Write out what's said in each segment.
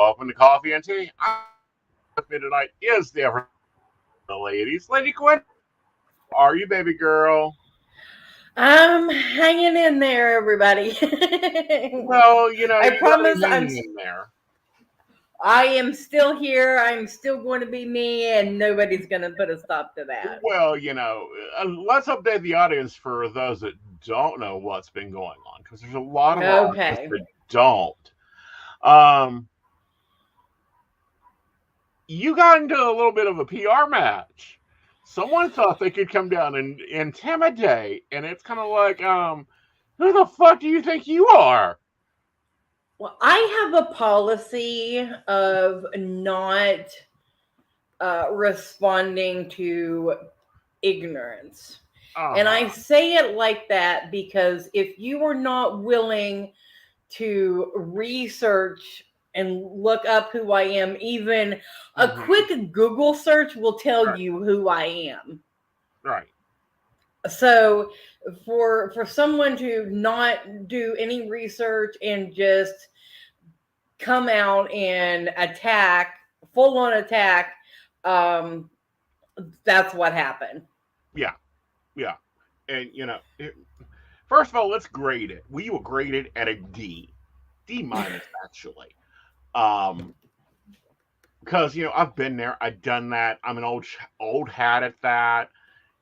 welcome to Coffee and Tea. With me tonight is the ladies. Lady Gwen, are you, baby girl? I'm hanging in there, everybody. Well, I you gotta promise be hanging in there. I am still here. I'm still going to be me, and nobody's going to put a stop to that. Well, let's update the audience for those that don't know what's been going on, because there's a lot of our audience Okay. that don't. You got into a little bit of a PR match. Someone thought they could come down and intimidate, and it's kind of like, who the fuck do you think you are? Well, I have a policy of not responding to ignorance. And I Uh-huh. say it like that because if you are not willing to research and look up who I am, even a Mm-hmm. quick Google search will tell Right. you who I am. Right. So for someone to not do any research and just come out and attack, full on attack, um, that's what happened. Yeah. Yeah. And first of all, let's grade it. We will grade it at a D. D minus actually. Um because I've been there, I've done that. I'm an old hat at that.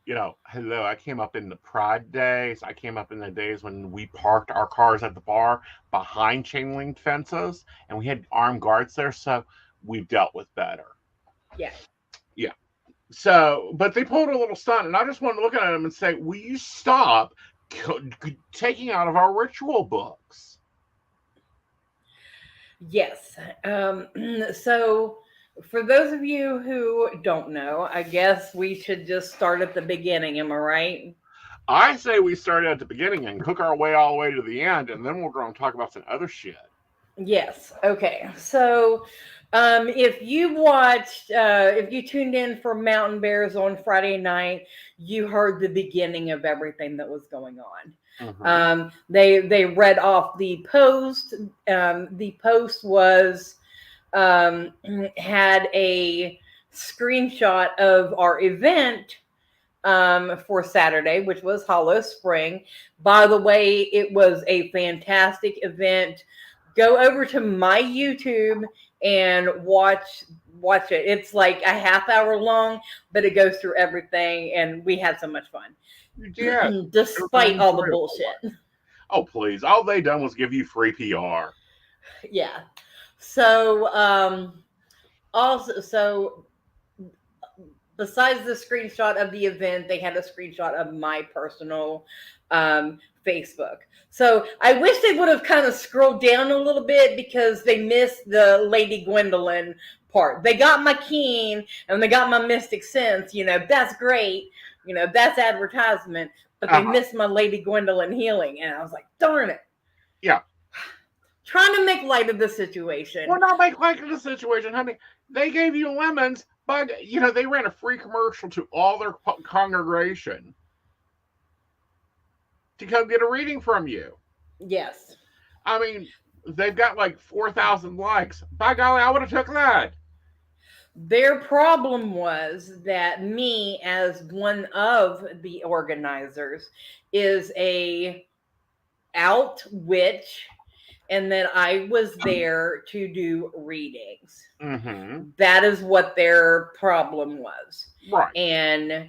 Hello, I came up in the Pride days. I came up in the days when we parked our cars at the bar behind chain link fences and we had armed guards there, so we've dealt with better. Yeah. Yeah. So, but they pulled a little stunt, and I just wanted to look at them and say, will you stop taking out of our ritual books? Yes. So, for those of you who don't know, I guess we should just start at the beginning. Am I right? I say we start at the beginning and cook our way all the way to the end, and then we're going to talk about some other shit. Yes. Okay. So, if you tuned in for Mountain Bears on Friday night, you heard the beginning of everything that was going on. Mm-hmm. They read off the post. The post was had a screenshot of our event for Saturday, which was Hollow Spring. By the way, it was a fantastic event. Go over to my YouTube and watch it. It's like a half hour long, but it goes through everything, and we had so much fun. You did. It was an Despite all the enjoyable bullshit. one. Oh, please. All they done was give you free PR. Yeah. So also besides the screenshot of the event, they had a screenshot of my personal Facebook. So I wish they would have kind of scrolled down a little bit because they missed the Lady Gwendolyn part. They got my keen and they got my mystic sense. That's great. That's advertisement. But they missed my Lady Gwendolyn healing. And I was like, darn it. Yeah. Trying to make light of the situation. We're not making light of the situation, honey. They gave you lemons, but, they ran a free commercial to all their congregation to come get a reading from you. Yes. I mean, they've got like 4,000 likes. By golly, I would have took that. Their problem was that me, as one of the organizers, is a out witch, and that I was there to do readings. Mm-hmm. That is what their problem was. Right. And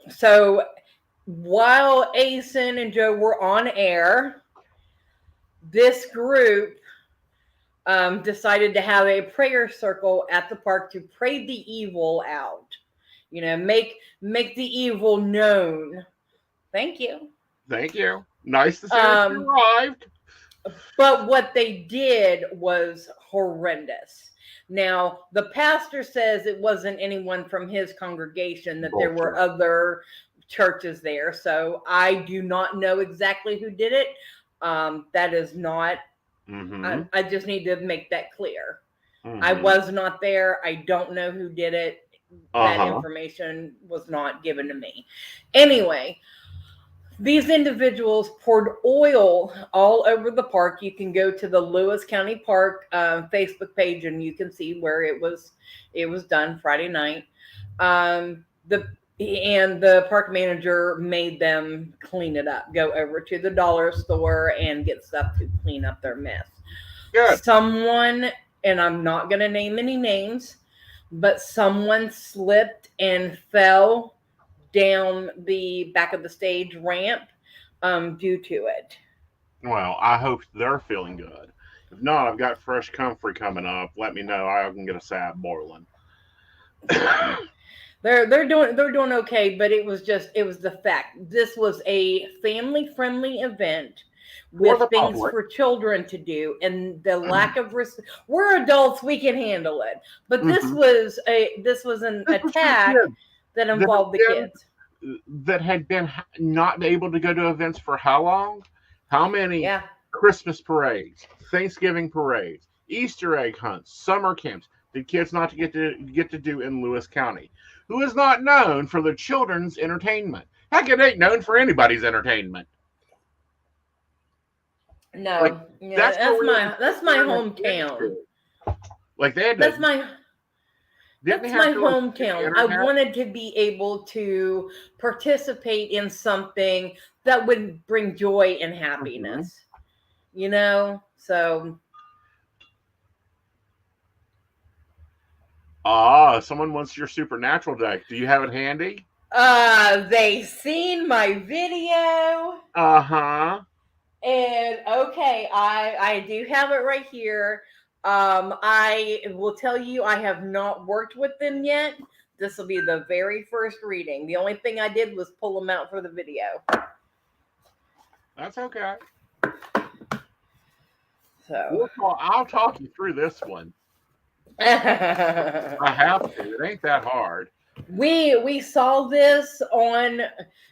so while Aeson and Joe were on air, this group decided to have a prayer circle at the park to pray the evil out. Make the evil known. Thank you. Thank you. Nice to see that you arrived. But what they did was horrendous. Now, the pastor says it wasn't anyone from his congregation, that there were other churches there. So I do not know exactly who did it. That is not, I just need to make that clear. I was not there. I don't know who did it. That information was not given to me. Anyway, These individuals poured oil all over the park. You can go to the Lewis County Park Facebook page, and you can see where it was done Friday night. The park manager made them clean it up. Go over to the dollar store and get stuff to clean up their mess. Good. Someone, and I'm not going to name any names, but someone slipped and fell down the back of the stage ramp due to it. Well, I hope they're feeling good. If not, I've got fresh comfrey coming up. Let me know. I can get a sap boiling. They're doing okay, but it was the fact. This was a family friendly event For the with things public. for children to do, and the lack of risk. We're adults, we can handle it, but this Mhm. was an This was for attack kids that that involved the had been kids. not able to go to events for how long? How many Yeah. Christmas parades, Thanksgiving parades, Easter egg hunts, summer camps did kids not get to do in Lewis County, who is not known for their children's entertainment? Heck, it ain't known for anybody's entertainment. Like No, yeah, that's where we were that's my comparing kids hometown. to. Like they had That's to, my didn't they That's my have to like hometown. I internet? wanted to be able to participate in something that would bring joy and Mm-hmm. happiness. You know? So Someone wants your supernatural deck. Do you have it handy? they seen my video, Uh-huh. and okay, I do have it right here. I will tell you I have not worked with them yet. This will be the very first reading. The only thing I did was pull them out for the video. That's okay. So I'll talk you through this one. I have to. It ain't that hard. we saw this on,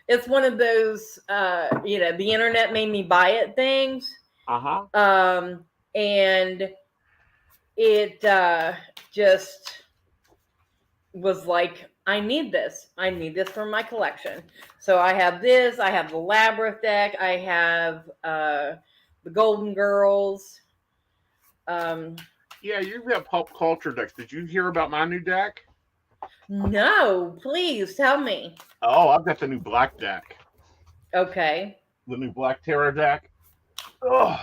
it's one of those the internet made me buy it things. Uh-huh. And it just was like, I need this for my collection. So I have this, I have the Labyrinth deck, I have the Golden Girls. Yeah, you've got pop culture decks. Did you hear about my new deck? No, please tell me. Oh, I've got the new black deck. Okay. The new black tarot deck. Oh,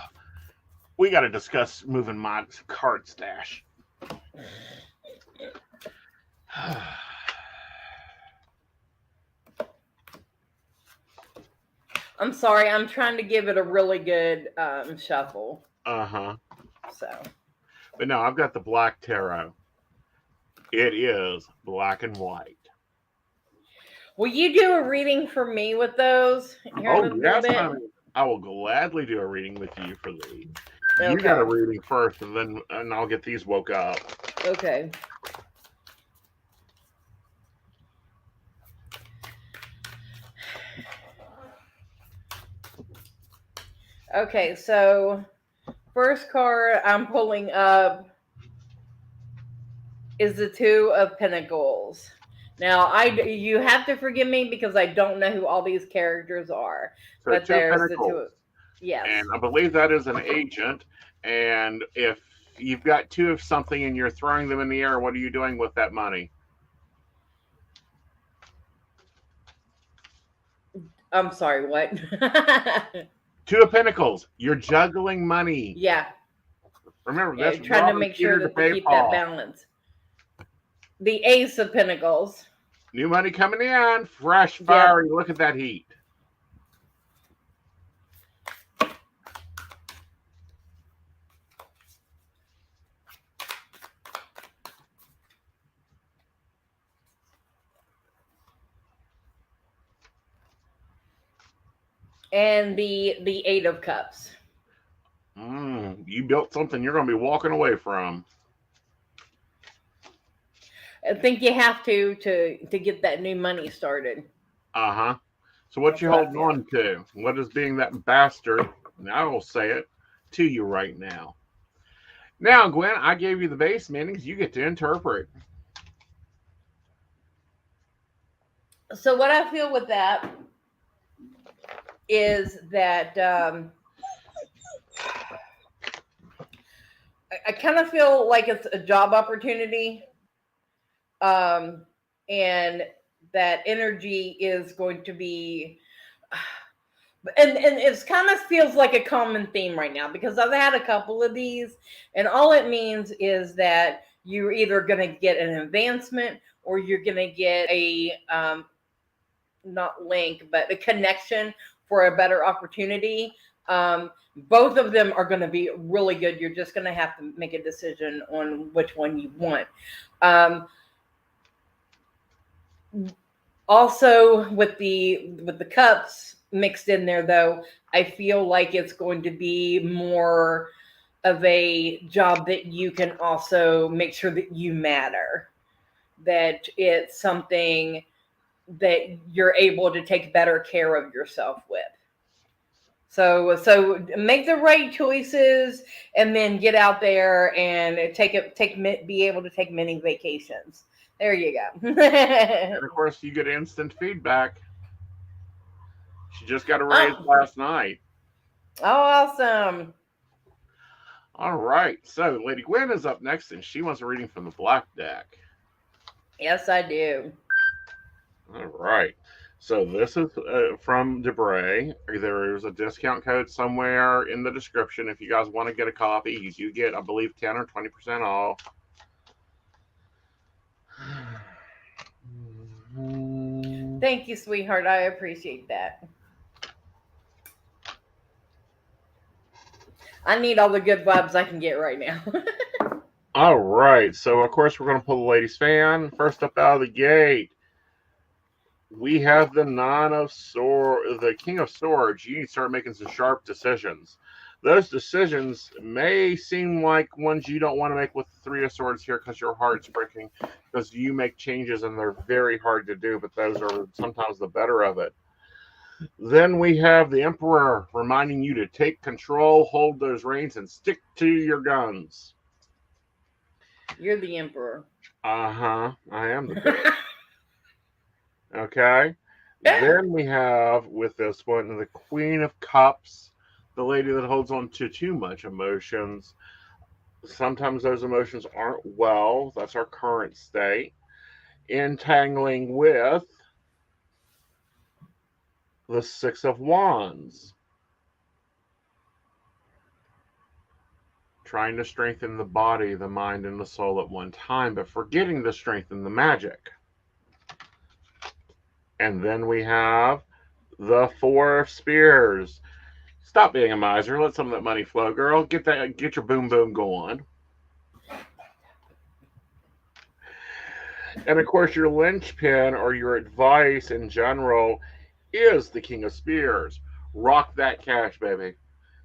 we got to discuss moving my card stash. I'm sorry, I'm trying to give it a really good shuffle. Uh-huh. So, But no, I've got the black tarot. It is black and white. will you do a reading for me with those here in a little Yes, bit? honey. I will gladly do a reading with you for these. Okay. You got a reading first, and I'll get these woke up. Okay. Okay, so first card I'm pulling up is the Two of Pentacles. Now, you have to forgive me because I don't know who all these characters are. So But two there's pentacles. the two. Yes. And I believe that is an agent. And if you've got two of something and you're throwing them in the air, what are you doing with that money? I'm sorry, what? Two of Pentacles. You're juggling money. Yeah. Remember, Yeah, that's trying to robbing make Peter sure to that they pay keep Paul. that balance. The Ace of Pentacles. New money coming in. Fresh, fiery. Look at that heat. And the Eight of Cups. You built something you're going to be walking away from. I think you have to get that new money started. Uh-huh. So what you holding on to? What is being that bastard? And I will say it to you right now. Now, Gwen, I gave you the base meanings. You get to interpret. So what I feel with that is that I kind of feel like it's a job opportunity, um, and that energy is going to be, and it's kind of feels like a common theme right now because I've had a couple of these, and all it means is that you're either going to get an advancement or you're going to get a not link, but a connection for a better opportunity. Both of them are going to be really good. You're just going to have to make a decision on which one you want. Um, Also, with the cups mixed in there, though, I feel like it's going to be more of a job that you can also make sure that you matter, that it's something that you're able to take better care of yourself with. So make the right choices and then get out there and be able to take many vacations. There you go. And of course, you get instant feedback. She just got a raise Oh, last night. awesome. All right. So Lady Gwen is up next, and she wants a reading from the black deck. Yes, I do. All right. So this is from Debray. There is a discount code somewhere in the description. If you guys want to get a copy, you do get, I believe, 10 or 20% off. Thank you, sweetheart. I appreciate that. I need all the good vibes I can get right now. All right. So, of course, we're going to pull the ladies' fan. First up out of the gate, we have the King of Swords. You need to start making some sharp decisions. Those decisions may seem like ones you don't want to make with the Three of Swords here because your heart's breaking, because you make changes and they're very hard to do, but those are sometimes the better of it. Then we have the Emperor reminding you to take control, hold those reins, and stick to your guns. You're the emperor. Uh-huh. I am the bitch. Okay. Then we have with this one the Queen of Cups, the lady that holds on to too much emotions. Sometimes those emotions aren't well. That's our current state. Entangling with the Six of Wands. Trying to strengthen the body, the mind, and the soul at one time, but forgetting to strengthen the magic. And then we have the Four of Spears. Stop being a miser. Let some of that money flow, girl. Get your boom boom going. And of course, your linchpin or your advice in general is the King of Spears. Rock that cash, baby.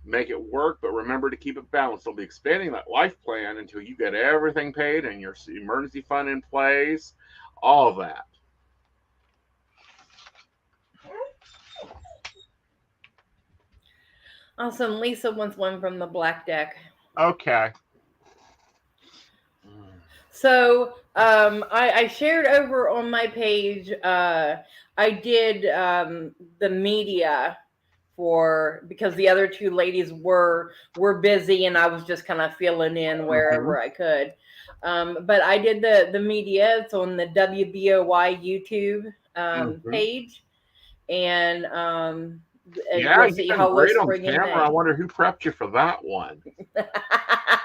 Make it work, but remember to keep it balanced. They'll be expanding that life plan until you get everything paid and your emergency fund in place. All of that. Awesome. Lisa wants one from the black deck. Okay. So I shared over on my page. I did the media for because the other two ladies were busy and I was just kind of filling in wherever I could. But I did the media. It's on the WBOY YouTube page, and Yeah, you'll you've see been how we're great on springing camera. I May. wonder who prepped you for that one.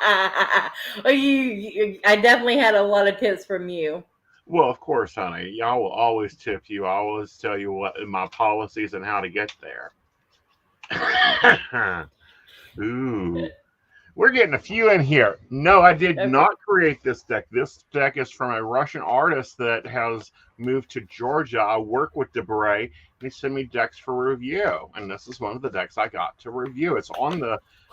Oh, I definitely had a lot of tips from you. Well, of course, honey. I will always tip you. I always tell you what my policies and how to get there. Ooh. We're getting a few in here. No, I did Okay. not create this deck. This deck is from a Russian artist that has moved to Georgia. I work with Debray. He sent me decks for review, and this is one of the decks I got to review. It's on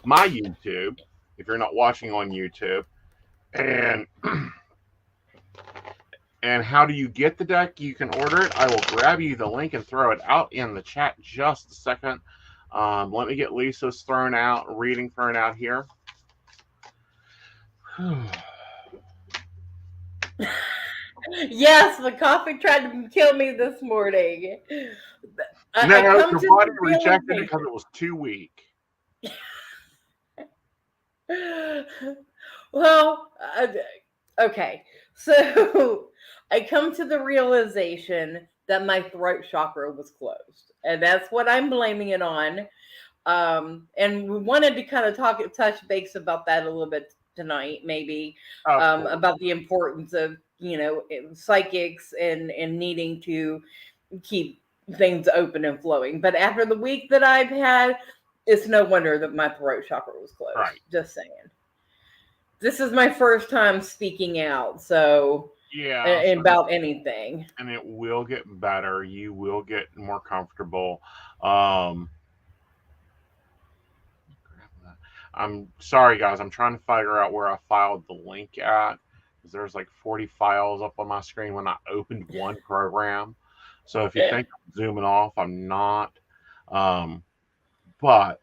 my YouTube. If you're not watching on YouTube, and and how do you get the deck? You can order it. I will grab you the link and throw it out in the chat just a second. Let me get Lisa's reading thrown out here. Yes, the coffee tried to kill me this morning. I No, come your to body the rejected it because realization. it was too weak. Well, okay. So I come to the realization that my throat chakra was closed, and that's what I'm blaming it on. And we wanted to kind of touch base about that a little bit tonight, maybe, Of course. about the importance of, psychics and needing to keep things open and flowing. But after the week that I've had, it's no wonder that my throat chakra was closed. Right. Just saying. This is my first time speaking out, so Yeah. about anything. And it will get better. You will get more comfortable. Um, I'm sorry, guys. I'm trying to figure out where I filed the link at. Because there's like 40 files up on my screen when I opened one program. So if you think I'm zooming off, I'm not. But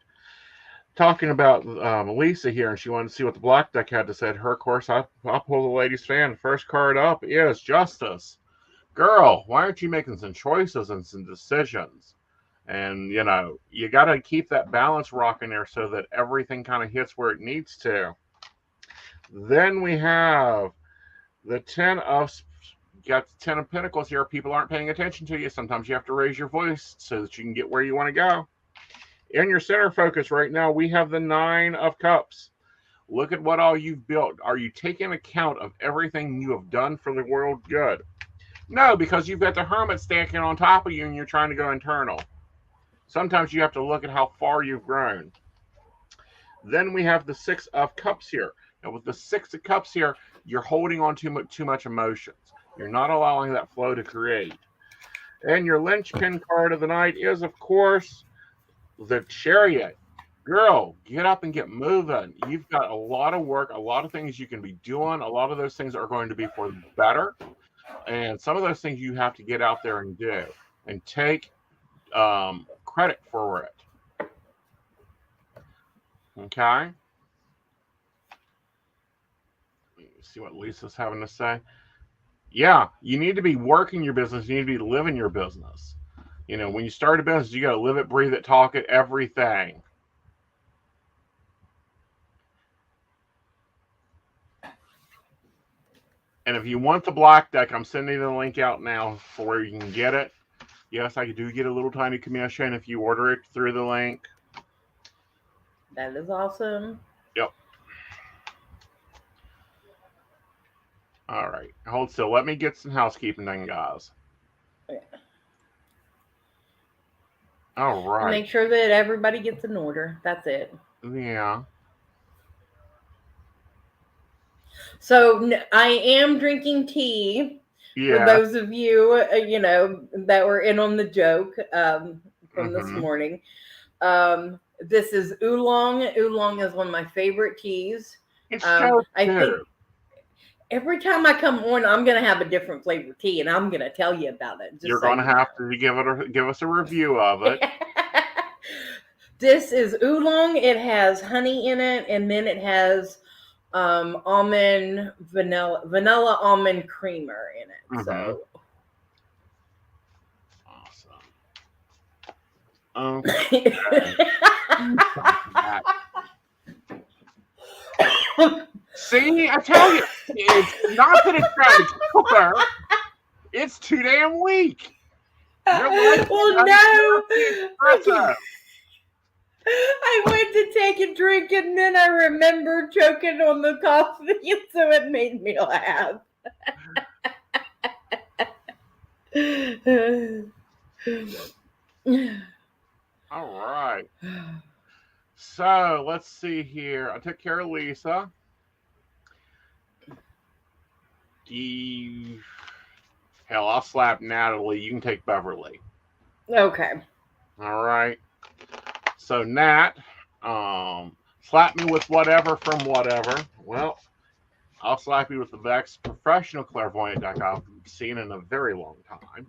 talking about Lisa here, and she wanted to see what the black deck had to say. Her course, I pulled the ladies' fan. First card up is Justice. Girl, why aren't you making some choices and some decisions? And you got to keep that balance rocking there so that everything kind of hits where it needs to. Then we have the got the 10 of Pentacles here. People aren't paying attention to you. Sometimes you have to raise your voice so that you can get where you want to go. In your center focus right now, we have the 9 of Cups. Look at what all you've built. Are you taking account of everything you have done for the world good? No, because you've got the Hermit stacking on top of you and you're trying to go internal. Sometimes you have to look at how far you've grown. Then we have the 6 of Cups here. Now with the 6 of Cups here, you're holding on too much emotions. You're not allowing that flow to create. And your linchpin card of the night is, of course, the Chariot. Girl, get up and get moving. You've got a lot of work, a lot of things you can be doing. A lot of those things are going to be for the better. And some of those things you have to get out there and do and take credit for it. Okay. Let's see what Lisa's having to say. Yeah, you need to be working your business. You need to be living your business. When you start a business, you got to live it, breathe it, talk it, everything. And if you want the black deck, I'm sending the link out now for where you can get it. Yes, I do get a little tiny commission if you order it through the link. That is awesome. Yep. All right. Hold still. Let me get some housekeeping done, guys. Yeah. All right. Make sure that everybody gets an order. That's it. Yeah. So I am drinking tea. Yeah. For those of you, that were in on the joke from this morning. This is Oolong. Oolong is one of my favorite teas. It's so I good. think every time I come on, I'm going to have a different flavor tea, and I'm going to tell you about it. You're going to have to give us a review of it. This is Oolong. It has honey in it, and then it has almond vanilla almond creamer in it. So awesome. Okay. See, I tell you, it's not that it's trying to kill her. It's too damn weak. Well, no. I went to take a drink and then I remembered choking on the coffee, so it made me laugh. All right. So let's see here. I took care of Lisa. Hell, I'll slap Natalie. You can take Beverly. Okay. All right. So Nat, slap me with whatever from whatever. Well, I'll slap you with the best professional clairvoyant deck I've seen in a very long time.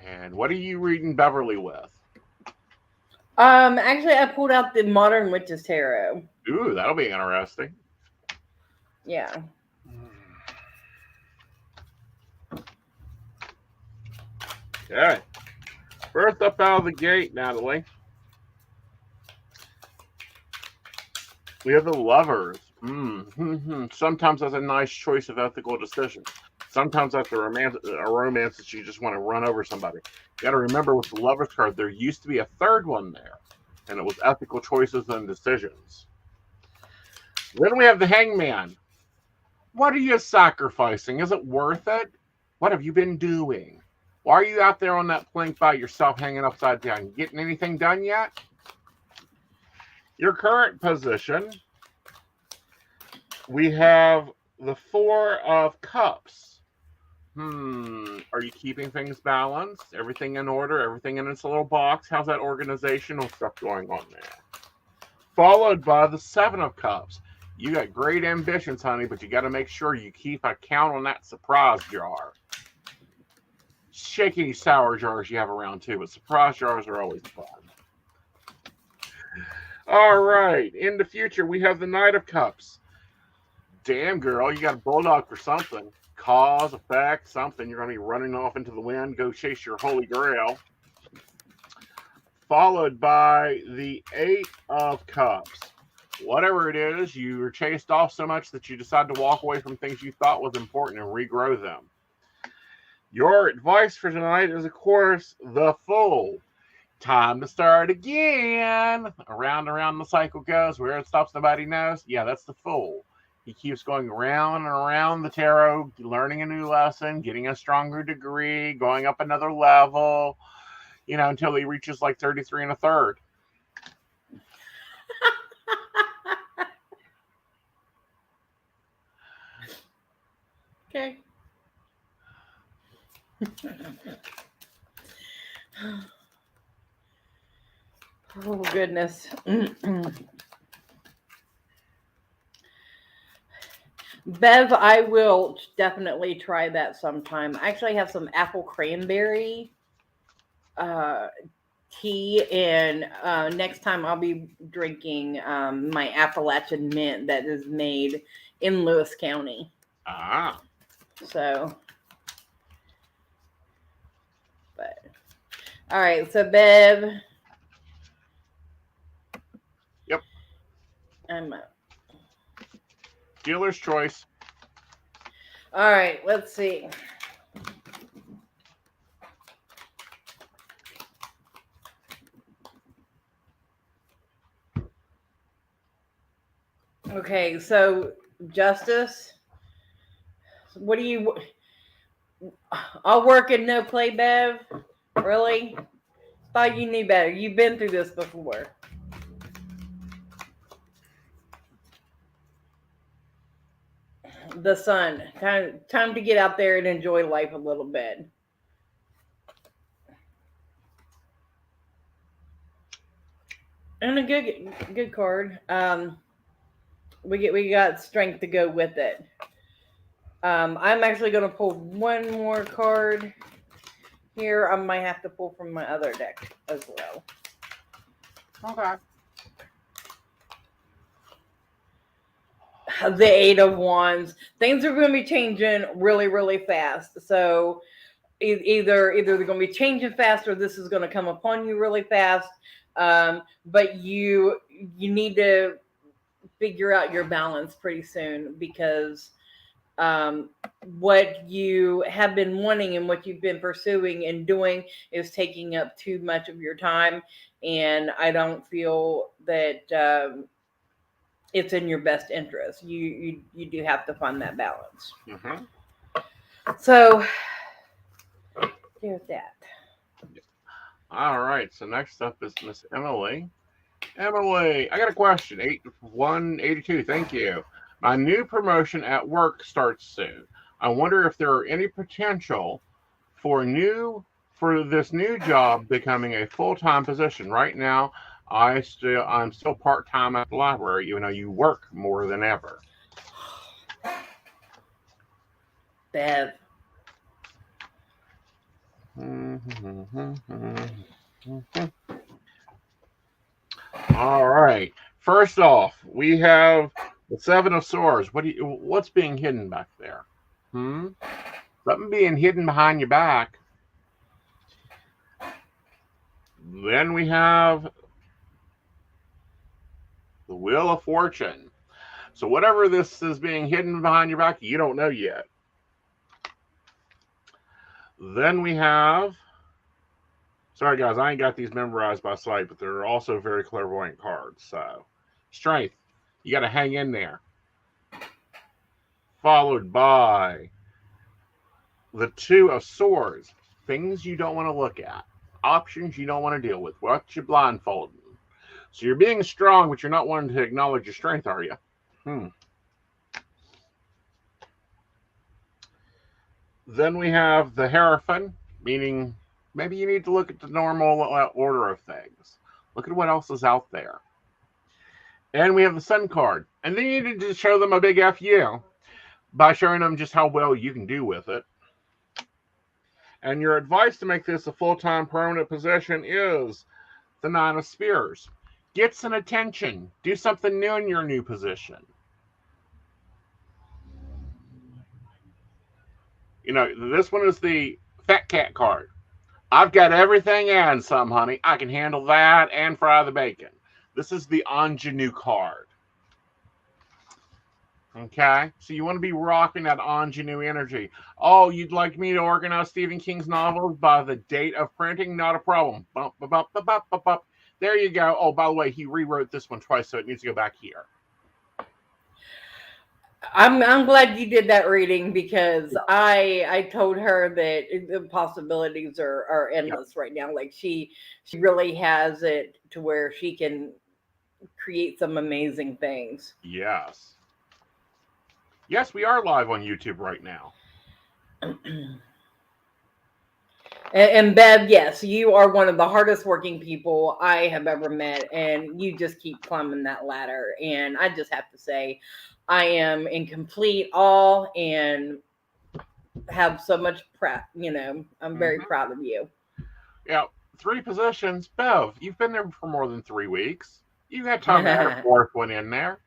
And what are you reading Beverly with? Actually, I pulled out the Modern Witches Tarot. Ooh, that'll be interesting. Yeah. Okay. First up out of the gate, Natalie, we have the lovers. Sometimes that's a nice choice of ethical decision. Sometimes that's a romance that you just want to run over somebody. You got to remember with the lovers card, there used to be a third one there, and it was ethical choices and decisions. Then we have the hangman. What are you sacrificing? Is it worth it? What have you been doing? Why are you out there on that plank by yourself hanging upside down? Getting anything done yet? Your current position, we have the Four of Cups. Are you keeping things balanced? Everything in order? Everything in its little box? How's that organizational stuff going on there? Followed by the Seven of Cups. You got great ambitions, honey, but you got to make sure you keep a count on that surprise jar. Shake any sour jars you have around too, but surprise jars are always fun. All right, in the future, we have the Knight of Cups. Damn, girl, you got a bulldog for something. Cause, effect, something. You're going to be running off into the wind. Go chase your holy grail. Followed by the Eight of Cups. Whatever it is, you were chased off so much that you decide to walk away from things you thought was important and regrow them. Your advice for tonight is, of course, the Fool. Time to start again. Around the cycle goes. Where it stops, nobody knows. Yeah, that's the Fool. He keeps going around and around the tarot, learning a new lesson, getting a stronger degree, going up another level, until he reaches like 33 and a third. Okay. Oh, goodness. Bev, I will definitely try that sometime. I actually have some apple cranberry tea, and next time I'll be drinking my Appalachian mint that is made in Lewis County. Ah. So, but all right. So, Bev. Yep. I'm dealer's choice. All right, let's see. Okay, so Justice, what do you? I'll work and no play, Bev. Really? Thought you knew better. You've been through this before. The sun. Time to get out there and enjoy life a little bit. And a good card. We got strength to go with it. I'm actually going to pull one more card here. I might have to pull from my other deck as well. Okay. The Eight of Wands. Things are going to be changing really, really fast. So either they're going to be changing fast, or this is going to come upon you really fast. But you need to figure out your balance pretty soon, because what you have been wanting and what you've been pursuing and doing is taking up too much of your time, and I don't feel that it's in your best interest. You do have to find that balance. Mm-hmm. So there's that. All right. So next up is Miss Emily. Emily, I got a question. 8182. Thank you. My new promotion at work starts soon. I wonder if there are any potential for this new job becoming a full-time position. Right now, I'm still part-time at the library, even though you work more than ever. Bev. All right. First off, we have the Seven of Swords. What's being hidden back there? Something being hidden behind your back. Then we have the Wheel of Fortune. So whatever this is being hidden behind your back, you don't know yet. Then we have, sorry guys, I ain't got these memorized by sight, but they're also very clairvoyant cards. So, Strength, you got to hang in there. Followed by the Two of Swords, things you don't want to look at, options you don't want to deal with, what you blindfolding. So you're being strong, but you're not wanting to acknowledge your strength, are you? Then we have the Hierophant, meaning maybe you need to look at the normal order of things. Look at what else is out there. And we have the Sun card. And then you need to show them a big FU by showing them just how well you can do with it. And your advice to make this a full-time permanent position is the Nine of Spears. Get some attention. Do something new in your new position. You know, this one is the Fat Cat card. I've got everything and some, honey. I can handle that and fry the bacon. This is the ingenue card. Okay, so you want to be rocking that ingenue energy. Oh, you'd like me to organize Stephen King's novels by the date of printing? Not a problem. Bump, bump, bump, bump, bump, bump. There you go. Oh, by the way, he rewrote this one twice, so it needs to go back here. I'm glad you did that reading because I told her that the possibilities are endless right now. Like she really has it to where she can create some amazing things. Yes. Yes, we are live on YouTube right now. And Bev, yes, you are one of the hardest working people I have ever met, and you just keep climbing that ladder. And I just have to say, I am in complete awe and have so much prep. I'm very proud of you. Yeah, 3 positions. Bev, you've been there for more than 3 weeks. You had time to add a 4th one in there.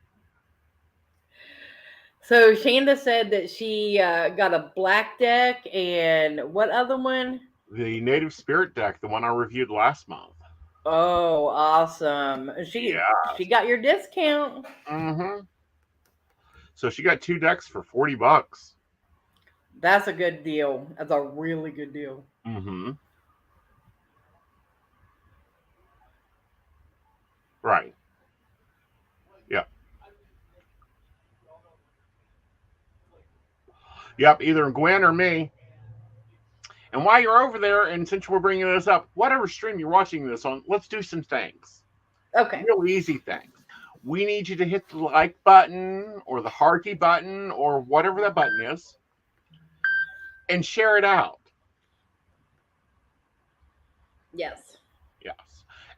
So Shanda said that she got a black deck and what other one? The Native Spirit deck, the one I reviewed last month. Oh, awesome! She got your discount. So she got 2 decks for $40. That's a good deal. That's a really good deal. Right. Yep. Yep, either Gwen or me. And while you're over there, and since we're bringing this up, whatever stream you're watching this on, let's do some things. Okay. Real easy things. We need you to hit the like button or the hearty button or whatever that button is and share it out. Yes. Yes.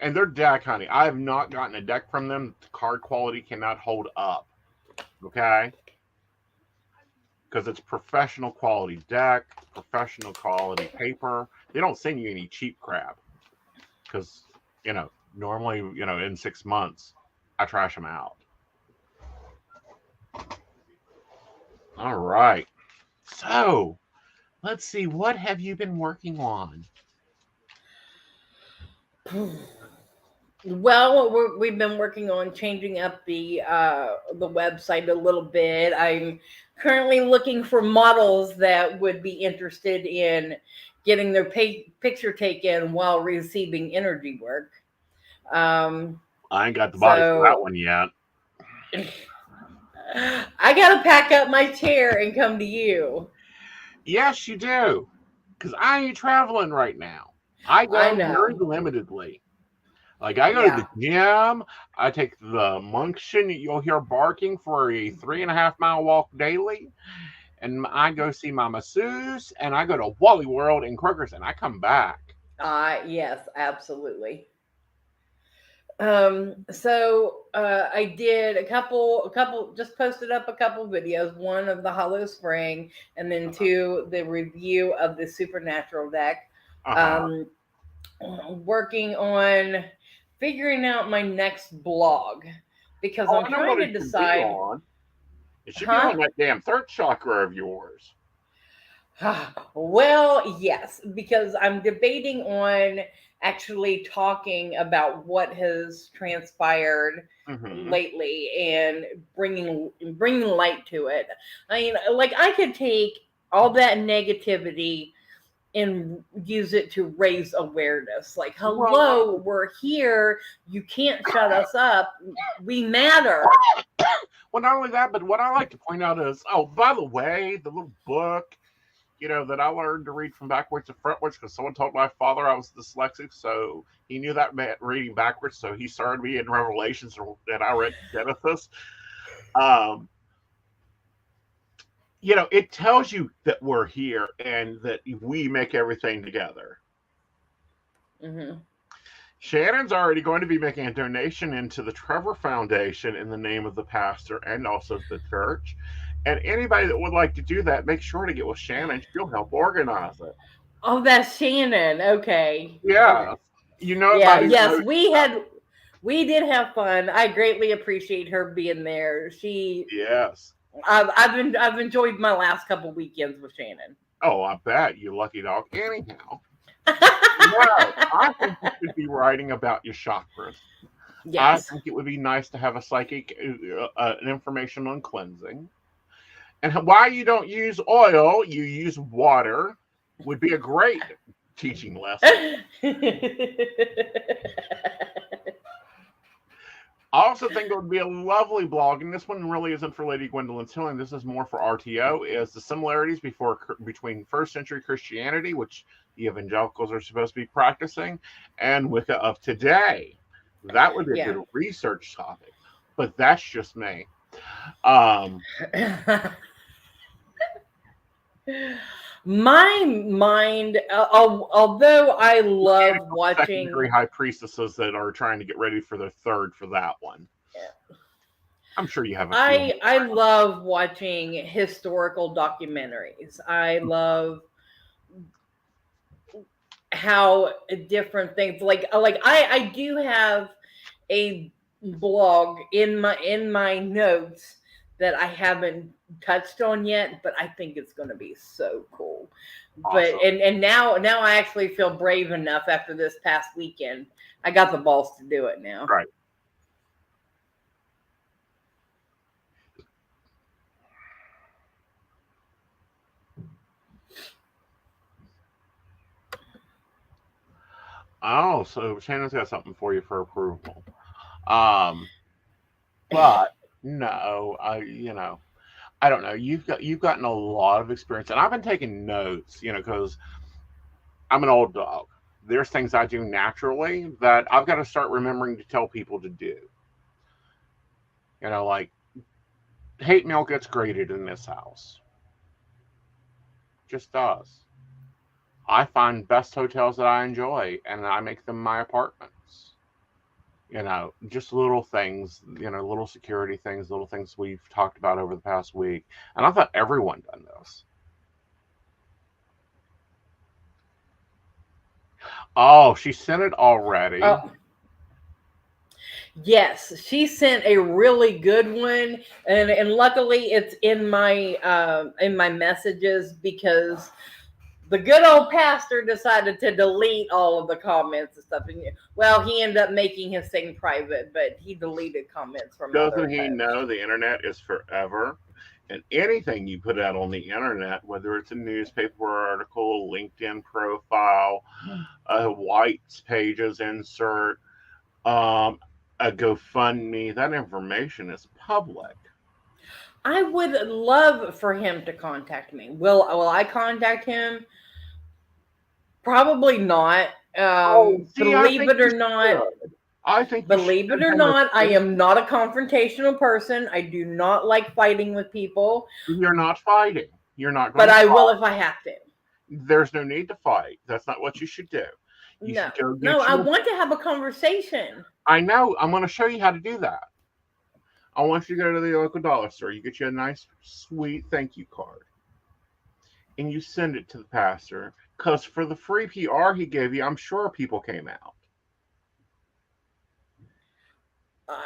And their deck, honey, I have not gotten a deck from them. The card quality cannot hold up. Okay? Because it's professional quality deck, professional quality paper. They don't send you any cheap crap. Because, normally, in 6 months, I trash them out. All right. So, let's see. What have you been working on? Well, we've been working on changing up the website a little bit. I'm currently looking for models that would be interested in getting their picture taken while receiving energy work. I ain't got the body for that one yet. I gotta pack up my chair and come to you. Yes, you do. Because I ain't traveling right now. I go very limitedly. Like, I go to the gym. I take the Monkshin that you'll hear barking for a 3.5-mile walk daily. And I go see my masseuse. And I go to Wally World in Kroger's. And I come back. Yes, absolutely. So I did a couple, just posted up a couple videos, one of the Hollow Spring, and then 2, the review of the Supernatural deck. Working on figuring out my next blog because I'm trying to decide. It should be on that damn third chakra of yours. Well, yes, because I'm debating on actually talking about what has transpired Mm-hmm. lately and bringing light to it. I mean, like I could take all that negativity and use it to raise awareness. Like, hello, Well, we're here. You can't shut us up. We matter. well, not only that, but what I like to point out is, oh, by the way, the little book, that I learned to read from backwards to frontwards because someone told my father I was dyslexic, so he knew that meant reading backwards, so he started me in Revelations, and I read Genesis. Um, it tells you that we're here and that we make everything together. Hmm. Shannon's already going to be making a donation into the Trevor Foundation in the name of the pastor and also the church. And anybody that would like to do that, make sure to get with Shannon. She'll help organize it. Oh, that's Shannon. Okay. Yeah. Okay. You know it Yeah, by the yes, emoji. we did have fun. I greatly appreciate her being there. Yes. I've enjoyed my last couple weekends with Shannon. Oh, I bet, you lucky dog. Anyhow, no, I think you should be writing about your chakras. I Yes. think it would be nice to have a psychic an information on cleansing. And why you don't use oil, you use water, would be a great teaching lesson. I also think it would be a lovely blog, and this one really isn't for Lady Gwendolyn's Healing. This is more for RTO. Is the similarities between first century Christianity, which the evangelicals are supposed to be practicing, and Wicca of today. That would be a Yeah. good research topic, but that's just me. Um, My mind, although I love Second degree watching, high priestesses that are trying to get ready for their third for that one. I'm sure you have a few. I love watching historical documentaries. I love how different things like I do have a blog in my notes that I haven't touched on yet, but I think it's going to be so cool. But Awesome. and now I actually feel brave enough after this past weekend. I got the balls to do it now. Right. Oh, so Shannon's got something for you for approval. Um, but no, I don't know. You've gotten a lot of experience, and I've been taking notes. Because I'm an old dog. There's things I do naturally that I've got to start remembering to tell people to do. Like hate mail gets graded in this house. Just does. I find best hotels that I enjoy, and I make them my apartments. Just little things, little security things, little things we've talked about over the past week. And I thought everyone done this. Oh, she sent it already. Oh, yes, she sent a really good one, and luckily it's in my messages because the good old pastor decided to delete all of the comments and stuff. And well, he ended up making his thing private, but he deleted comments from other Doesn't he accounts. know the internet is forever? And anything you put out on the internet, whether it's a newspaper article, a LinkedIn profile, a whites pages insert, um, a GoFundMe, that information is public. I would love for him to contact me. Will I contact him? Probably not. Oh, see, I Believe think it you or not, should. I think you should believe it send or him a not, I thing. am not a confrontational person. I do not like fighting with people, You're not fighting. You're not going but to I will fight. if I have to. There's no need to fight. That's not what you should do. You No, should go no, get I you. want to have a conversation. I know. I'm going to show you how to do that. I want you to go to the local dollar store. You get you a nice, sweet thank you card, and you send it to the pastor. Because for the free PR he gave you, I'm sure people came out.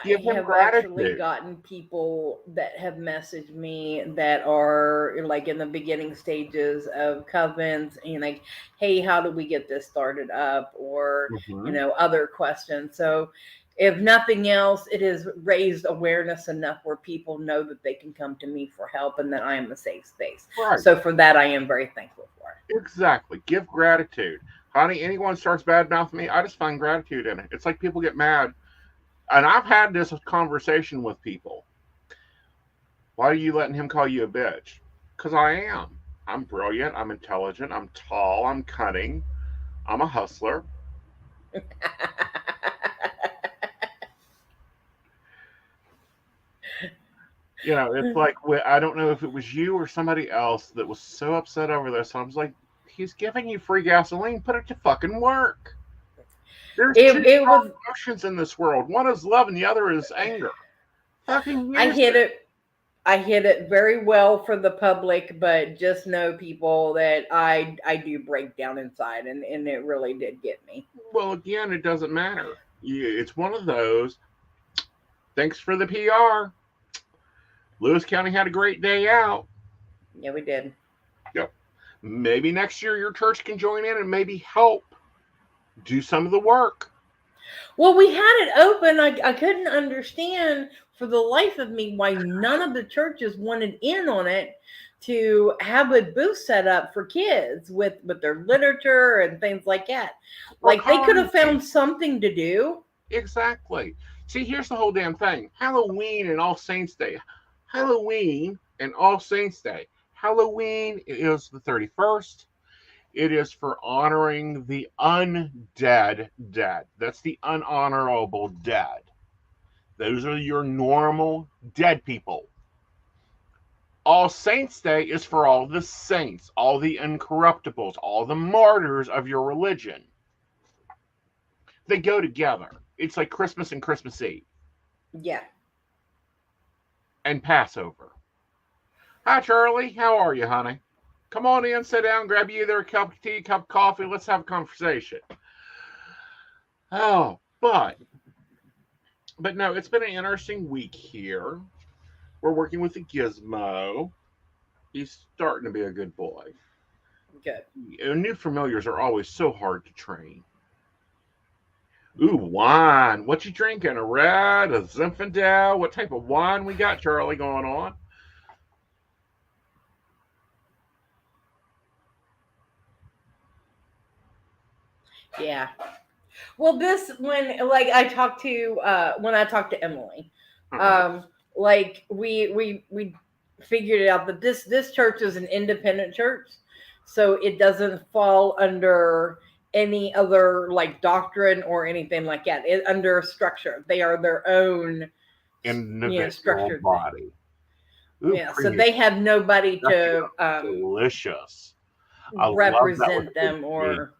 Give I him have actually gratitude. gotten people that have messaged me that are like in the beginning stages of covens and like, hey, how do we get this started up? Or, Hmm. other questions. So if nothing else, it has raised awareness enough where people know that they can come to me for help and that I am a safe space. Right. So for that, I am very thankful for. Exactly. Give gratitude. Honey, anyone starts bad mouthing me, I just find gratitude in it. It's like people get mad. And I've had this conversation with people. Why are you letting him call you a bitch? Because I am. I'm brilliant. I'm intelligent. I'm tall. I'm cunning. I'm a hustler. It's like, I don't know if it was you or somebody else that was so upset over this. I was like, he's giving you free gasoline. Put it to fucking work. There's two It strong was emotions in this world. One is love and the other is anger. Fucking I use hit it. it I hit it very well for the public, but just know people that I do break down inside, and it really did get me. Well, again, it doesn't matter. It's one of those. Thanks for the PR. Lewis County had a great day out. Yeah, we did. Yep. Maybe next year your church can join in and maybe help do some of the work. Well, we had it open. I couldn't understand for the life of me why none of the churches wanted in on it to have a booth set up for kids with their literature and things like that. Or Like they could coloring have found bee. something to do. Exactly. See, here's the whole damn thing. Halloween and All Saints Day. Halloween and All Saints Day. Halloween is the 31st. It is for honoring the undead dead. That's the unhonorable dead. Those are your normal dead people. All Saints Day is for all the saints, all the incorruptibles, all the martyrs of your religion. They go together. It's like Christmas and Christmas Eve Yeah. and Passover. Hi, Charlie. How are you, honey? Come on in, sit down, grab you either a cup of tea, cup of coffee. Let's have a conversation. Oh, but no, it's been an interesting week here. We're working with the Gizmo. He's starting to be a good boy. Good. New familiars are always so hard to train. Ooh, wine. What you drinking? A red, a Zinfandel? What type of wine we got, Charlie, going on? Yeah. Well, this when I talked to Emily, Uh-huh. um, like we figured it out that this church is an independent church, so it doesn't fall under any other like doctrine or anything like that. It under structure, they are their own, Individual structured thing. body. Ooh, Yeah, so premium. they have nobody That to sounds delicious. I love that with represent good them tea. or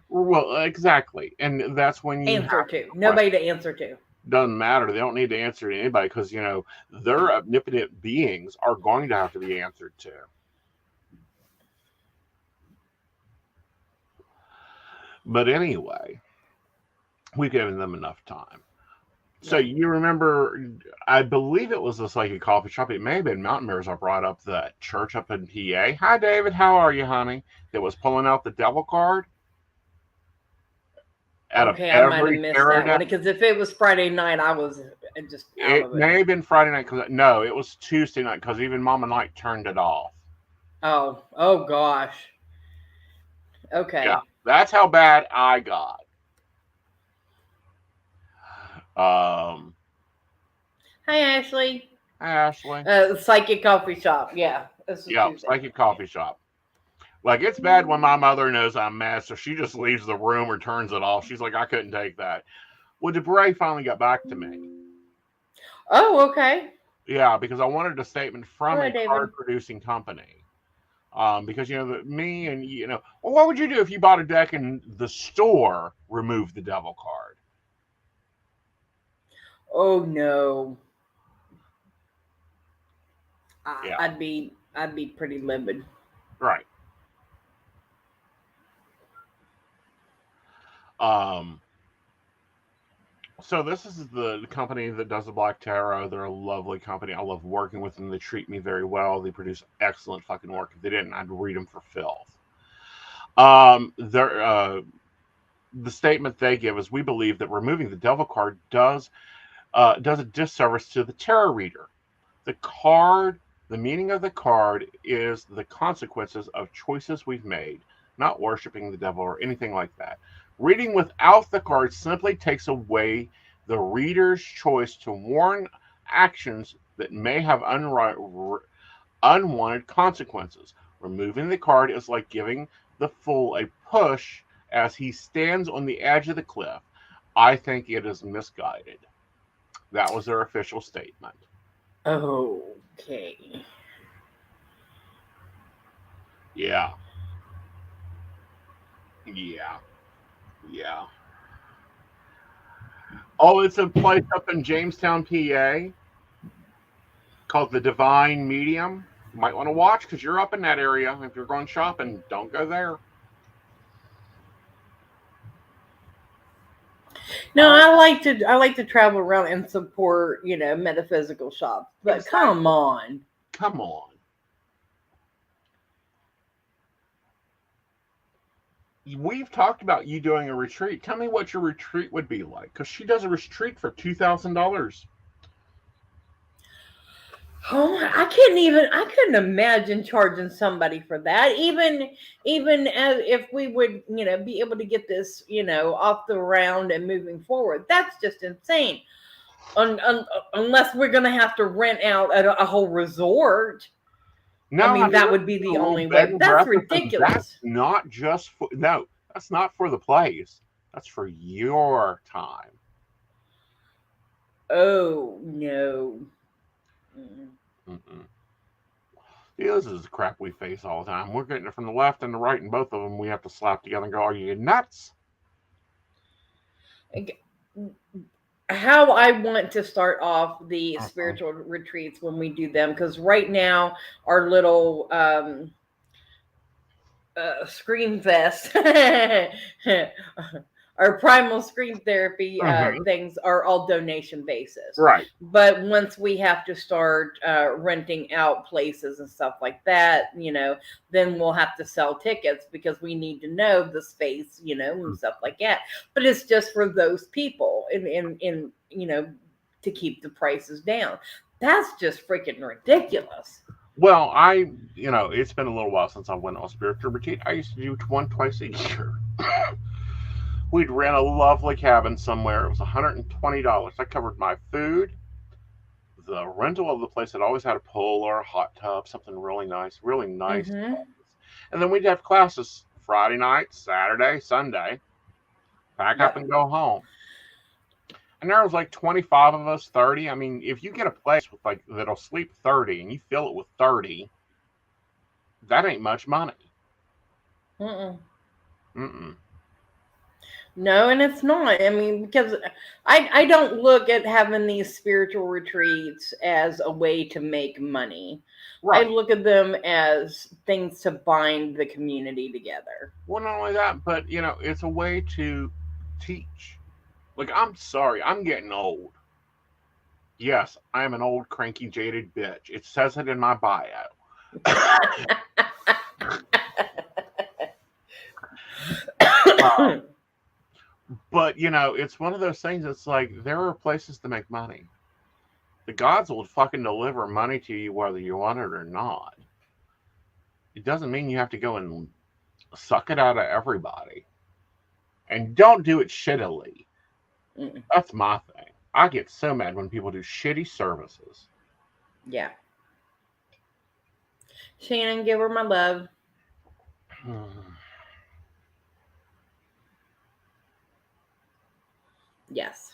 Well, exactly. And that's when you have answer to. the question. Nobody to answer to. Doesn't matter. They don't need to answer to anybody because, their omnipotent beings are going to have to be answered to. But anyway, we've given them enough time. So Yeah. you remember, I believe it was this like a coffee shop. It may have been Mountain Mirrors. I brought up the church up in PA. Hi, David. How are you, honey? That was pulling out the devil card out of Okay, I might have every missed that paradise. one because if it was Friday night, I was just out It of it. may have been Friday night because no, it was Tuesday night because even Mama Night turned it off. Oh gosh. Yeah, Okay. that's how bad I got. Um, Hi, Ashley. Ashley. Psychic coffee shop. Yeah, this is Yeah, Tuesday. psychic coffee shop. Like it's bad when my mother knows I'm mad, so she just leaves the room or turns it off. She's like, I couldn't take that. Well, Debray finally got back to me. Oh, okay. Yeah, because I wanted a statement from Hello, a card David. producing company. Because me and well, what would you do if you bought a deck and the store removed the devil card? Oh no. Yeah, I'd be pretty livid. right. Um, So this is the company that does the Black Tarot. They're a lovely company. I love working with them. They treat me very well. They produce excellent fucking work. If they didn't, I'd read them for filth. The statement they give is, we believe that removing the devil card does a disservice to the tarot reader. The meaning of the card is the consequences of choices we've made, not worshiping the devil or anything like that. Reading without the card simply takes away the reader's choice to warn actions that may have unwanted consequences. Removing the card is like giving the fool a push as he stands on the edge of the cliff. I think it is misguided. That was their official statement. Okay. Yeah. Yeah. Yeah. Oh, it's a place up in Jamestown, PA, called the Divine Medium. You might want to watch because you're up in that area. If you're going shopping, don't go there. No, I like to travel around and support, metaphysical shops. But Exactly. come on. Come on. We've talked about you doing a retreat. Tell me what your retreat would be like, because she does a retreat for $2,000. Oh, I couldn't imagine charging somebody for that. Even as if we would, be able to get this, off the ground and moving forward. That's just insane. Unless we're going to have to rent out a whole resort. No, I mean, that would be the only way. That's ridiculous. That's not just for, no, that's not for the place. That's for your time. Oh, no. Mm-mm. Yeah, this is the crap we face all the time. We're getting it from the left and the right, and both of them we have to slap together and go, are you nuts? How I want to start off the spiritual retreats when we do them, because right now our little scream fest our primal scream therapy things are all donation basis, right? But once we have to start renting out places and stuff like that, then we'll have to sell tickets because we need to know the space, and stuff like that. But it's just for those people and to keep the prices down. That's just freaking ridiculous. Well, it's been a little while since I went on a spiritual retreat. I used to do one twice a year. We'd rent a lovely cabin somewhere. It was $120. That covered my food, the rental of the place. It always had a pool or a hot tub, something really nice. And then we'd have classes Friday night, Saturday, Sunday. Pack up and go home. And there was like 25 of us, 30. I mean, if you get a place with that'll sleep 30 and you fill it with 30, that ain't much money. Mm-mm. No, and it's not. I mean, because I don't look at having these spiritual retreats as a way to make money. Right. I look at them as things to bind the community together. Well, not only that, but, it's a way to teach. Like, I'm sorry, I'm getting old. Yes, I am an old, cranky, jaded bitch. It says it in my bio. But, it's one of those things that's like, there are places to make money. The gods will fucking deliver money to you whether you want it or not. It doesn't mean you have to go and suck it out of everybody. And don't do it shittily. That's my thing. I get so mad when people do shitty services. Yeah. Shannon, give her my love. Yes.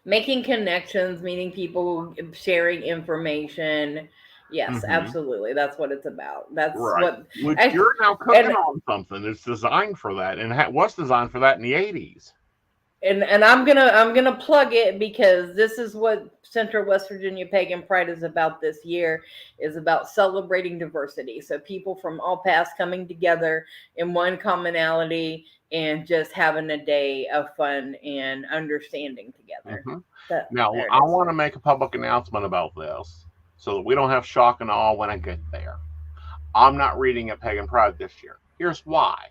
Making connections, meeting people, sharing information. Yes, absolutely. That's what it's about. That's right. You're now cooking on something that's designed for that, and was designed for that in the 80s. and I'm gonna plug it because this is what Central West Virginia Pagan Pride is about this year, is about celebrating diversity. So people from all paths coming together in one commonality and just having a day of fun and understanding together. Hmm. That Now, there it I is. want to make a public announcement about this so that we don't have shock and awe when I get there. I'm not reading at Pagan Pride this year. Here's why.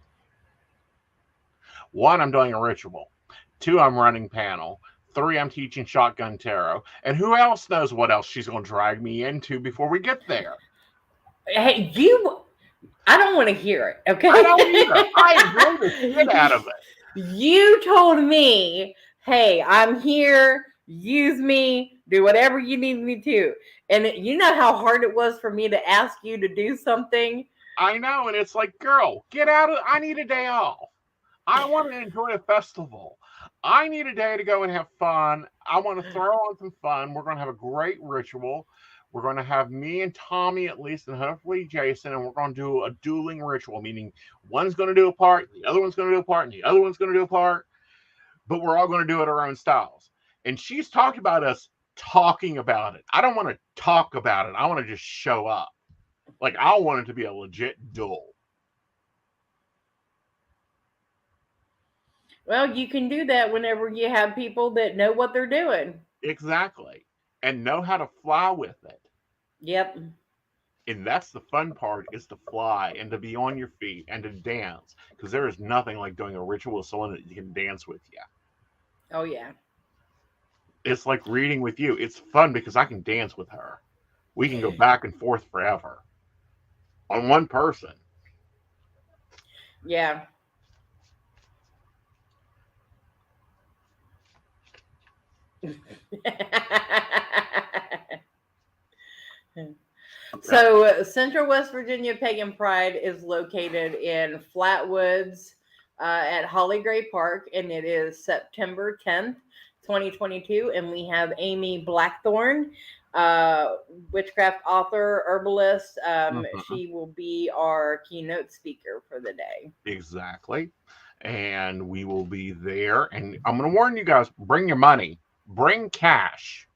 One, I'm doing a ritual. Two, I'm running panel. Three, I'm teaching shotgun tarot. And who else knows what else she's going to drag me into before we get there? Hey, I don't want to hear it, I don't either. I enjoy the shit out okay? of it. You told me, hey, I'm here, use me, do whatever you need me to. And you know how hard it was for me to ask you to do something? I know, and it's like, girl, get out of. I need a day off. I want to enjoy a festival. I need a day to go and have fun. I want to throw on some fun. We're going to have a great ritual. We're going to have me and Tommy at least, and hopefully Jason, and we're going to do a dueling ritual, meaning one's going to do a part, the other one's going to do a part, and the other one's going to do a part, but we're all going to do it our own styles. And she's talked about us talking about it. I don't want to talk about it. I want to just show up. Like, I want it to be a legit duel. Well, you can do that whenever you have people that know what they're doing. Exactly. And know how to fly with it. Yep. And that's the fun part, is to fly and to be on your feet and to dance. Because there is nothing like doing a ritual with someone that can dance with you. Oh, yeah. It's like reading with you. It's fun because I can dance with her. We can go back and forth forever on one person. Yeah. So, Central West Virginia Pagan Pride is located in Flatwoods at Holly Gray Park, and it is September 10th, 2022. And we have Amy Blackthorn, uh, witchcraft author, herbalist. Mhm. She will be our keynote speaker for the day. Exactly. And we will be there. And I'm going to warn you guys, bring your money, bring cash.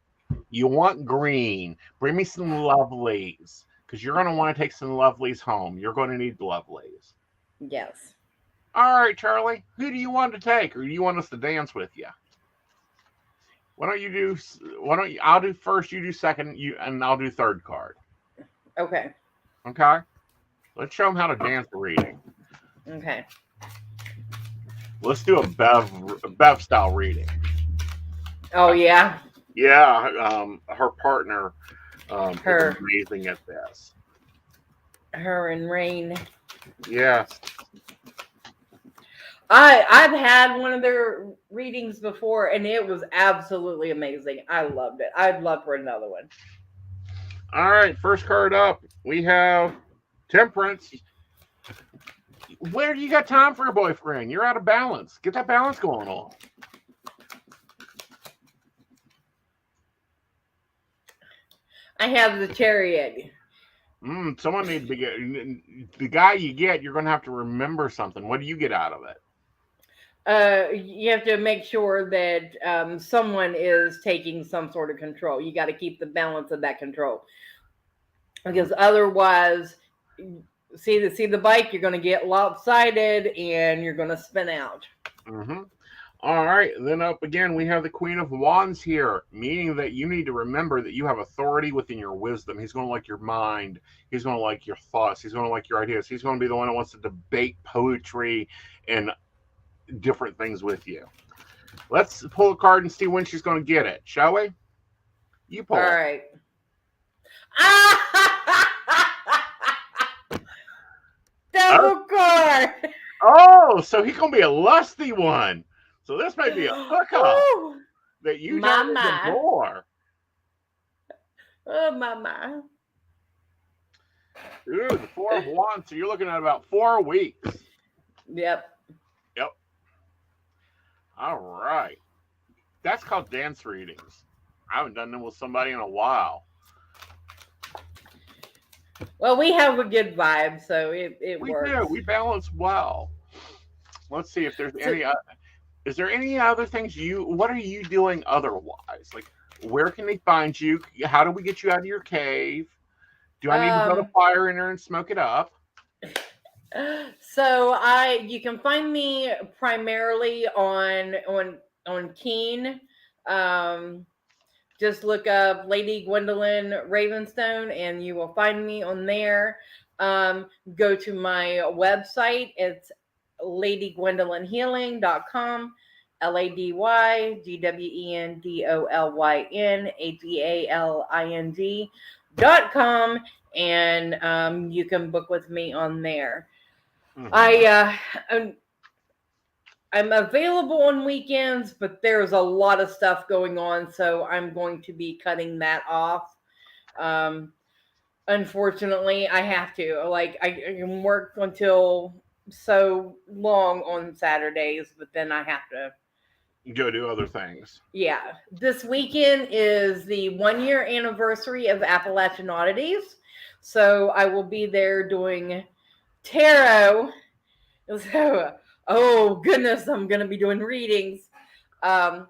You want green. Bring me some lovelies because you're going to want to take some lovelies home. You're going to need lovelies. Yes. All right, Charlie, who do you want to take, or do you want us to dance with you? Why don't you do? Why don't you? I'll do first. You do second. You and I'll do third card. Okay. Okay. Let's show them how to dance a reading. Okay. Let's do a Bev style reading. Oh, yeah. Yeah, her partner is Her, amazing at this. her and Rain. Yes. I've had one of their readings before, and it was absolutely amazing. I loved it. I'd love for another one. All right. First card up, we have Temperance. Where do you got time for a boyfriend? You're out of balance. Get that balance going on. I have the Chariot. Someone needs to get the guy you get. You're going to have to remember something. What do you get out of it? You have to make sure that someone is taking some sort of control. You got to keep the balance of that control, because otherwise, see the bike, you're going to get lopsided and you're going to spin out. Mm-hmm. All right. Then up again, we have the Queen of Wands here, meaning that you need to remember that you have authority within your wisdom. He's going to like your mind. He's going to like your thoughts. He's going to like your ideas. He's going to be the one that wants to debate poetry and different things with you. Let's pull a card and see when she's going to get it, shall we? You pull. All right. Double card. Oh, so he's going to be a lusty one. So this may be a hookup Ooh, that you my don't my. adore. Oh my my. Ooh, the Four of Wands. So you're looking at about 4 weeks. Yep. Yep. All right. That's called dance readings. I haven't done them with somebody in a while. Well, we have a good vibe, so it We works. do. We balance well. Let's see if there's So, any. Is there any other things what are you doing otherwise? Like, where can they find you? How do we get you out of your cave? Do I need to build a Um, fire in there and smoke it up? so you can find me primarily on Keen. Um, just look up Lady Gwendolyn Ravenstone and you will find me on there. Go to my website. It's ladygwendolynhealing.com. LADYGWENDOLYNHEALING.com, and you can book with me on there. Mm-hmm. I I'm available on weekends, but there's a lot of stuff going on, so I'm going to be cutting that off. Um, Unfortunately, I have to. Like, I can work until so long on Saturdays, but then I have to. Go do other things. Yeah, this weekend is the 1 year anniversary of Appalachian Oddities, so I will be there doing tarot. So, oh goodness, I'm gonna be doing readings. Um,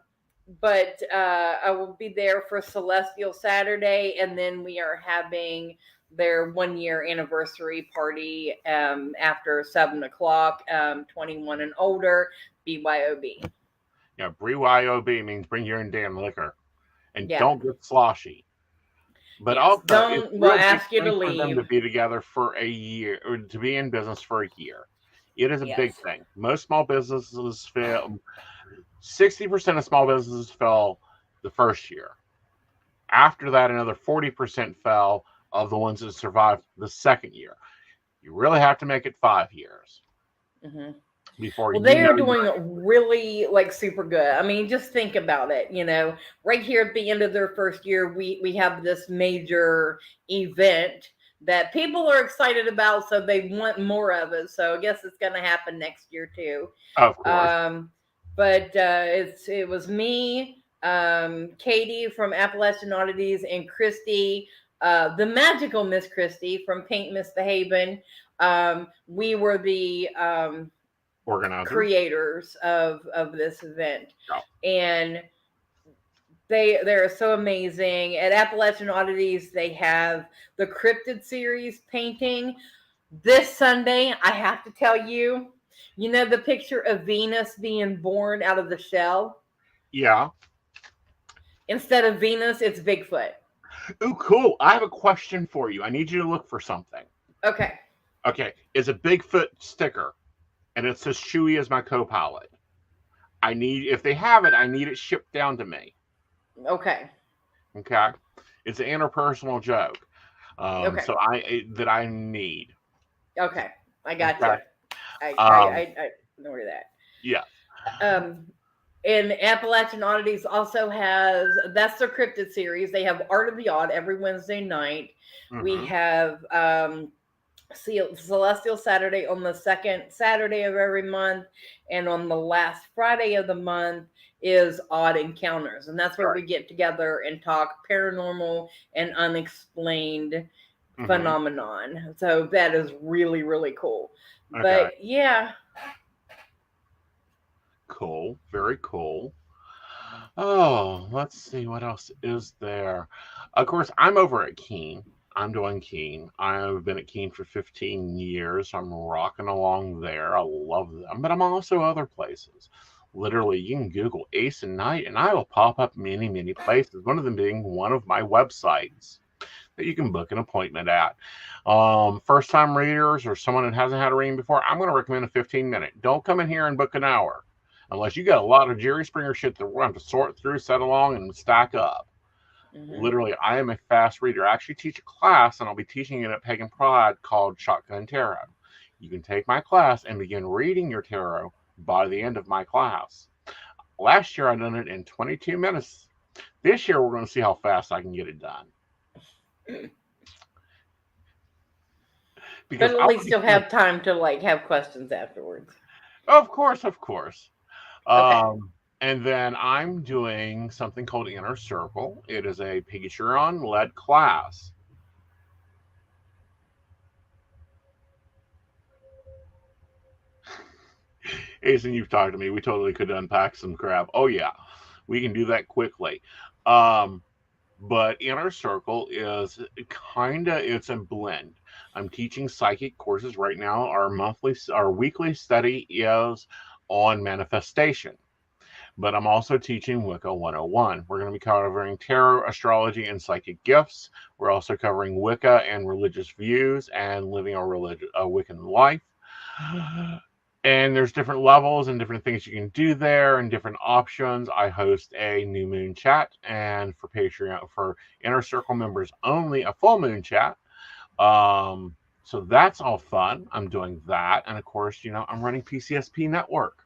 but I will be there for Celestial Saturday, and then we are having their 1 year anniversary party after 7 o'clock. 21 and older, BYOB. Yeah, BYOB means bring your own damn liquor and Yeah. don't get sloshy. But Yes. also, it's Don't. a We'll real big ask you to thing for them to leave. be together for a year, or to be in business for a year. It is a big Yes. thing. Most small businesses fail. 60% of small businesses fail the first year. After that, another 40% fell of the ones that survived the second year. You really have to make it 5 years Hmm. before Well, you they know are you're. doing really like super good. I mean, just think about it. Right here at the end of their first year, we have this major event that people are excited about, so they want more of it. So I guess it's going to happen next year too. Of course. Um, but it was me, Katie from Appalachian Oddities, and Christy, the magical Miss Christy from Paint Misbehaving. We were the Organizers. creators of this event, Yeah. and they're so amazing. At Appalachian Oddities, they have the Cryptid series painting this Sunday. I have to tell you, the picture of Venus being born out of the shell. Yeah. Instead of Venus, it's Bigfoot. Ooh, cool. I have a question for you. I need you to look for something. Okay. Okay. It's a Bigfoot sticker, and it says Chewy is my co pilot. If they have it, I need it shipped down to me. Okay. Okay. It's an interpersonal joke. Okay. So that I need. Okay. I got Okay. you. Um, I know where that. yeah. Um, and Appalachian Oddities also has that's their cryptid series. They have Art of the Odd every Wednesday night. We Mm-hmm. have Celestial Saturday on the second Saturday of every month, and on the last Friday of the month is Odd Encounters, and that's where Right. we get together and talk paranormal and unexplained Mm-hmm. phenomenon. So that is really really cool. Okay. But yeah, Cool. Very cool. Oh, let's see what else is there. Of course, I'm over at Keen. I'm doing Keen. I've been at Keen for 15 years. I'm rocking along there. I love them, but I'm also other places. Literally, you can Google Aeson Knight, and I will pop up many, many places. One of them being one of my websites that you can book an appointment at. First time readers or someone that hasn't had a reading before, I'm going to recommend a 15-minute. Don't come in here and book an hour unless you got a lot of Jerry Springer shit that we're going to sort through, set along, and stack up. hmm Literally, I am a fast reader. I actually teach a class, and I'll be teaching it at Pagan Pride called Shotgun Tarot. You can take my class and begin reading your tarot by the end of my class. Last year, I done it in 22 minutes. This year, we're going to see how fast I can get it done. but Because at I least want to you'll hear, have time to like have questions afterwards. of course, of course. Okay. And then I'm doing something called Inner Circle. It is a Piggyturon led class. Aeson, you've talked to me. We totally could unpack some crap. Oh yeah, we can do that quickly. Um, but inner circle is it's a blend. I'm teaching psychic courses right now. Our weekly study is on manifestation, but I'm also teaching Wicca 101. We're going to be covering tarot, astrology, and psychic gifts. We're also covering Wicca and religious views and living a Wiccan life. And there's different levels and different things you can do there and different options. I host a new moon chat, and for Patreon, for inner circle members only, a full moon chat. So that's all fun. I'm doing that, and of course, I'm running PCSP Network.